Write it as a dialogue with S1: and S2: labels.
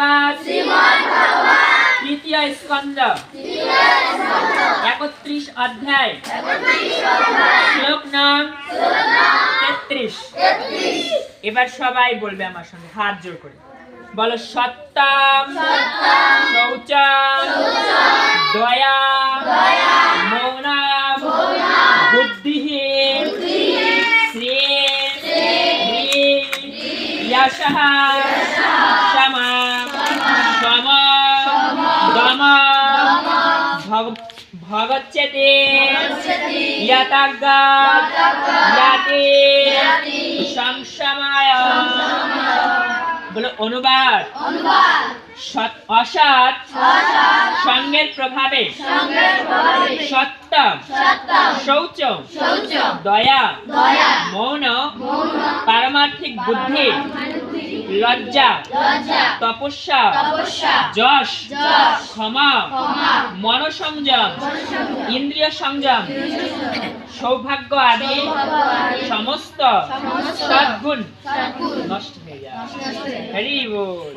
S1: ভাগবত তৃতীয় স্কন্ধ 31 অধ্যায় শ্লোক নং 33। এবার সবাই বলবে আমার সঙ্গে হাত জোর করে, বলো সত্যম শৌচম দয়া মৌনম বুদ্ধিঃ শ্রেয়ঃ यशः क्षमा दम भगच्यते यते संशमय। বলো অনুবাদ, অসৎ সঙ্গের প্রভাবে সত্যম শৌচ দয়া মৌন পারমার্থিক বুদ্ধি লজ্জা তপস্যা যশ ক্ষমা মনসংযম ইন্দ্রিয় সংযম সৌভাগ্য আদি সমস্ত সদ্গুণ নষ্ট হয়ে যায়। হরি বল।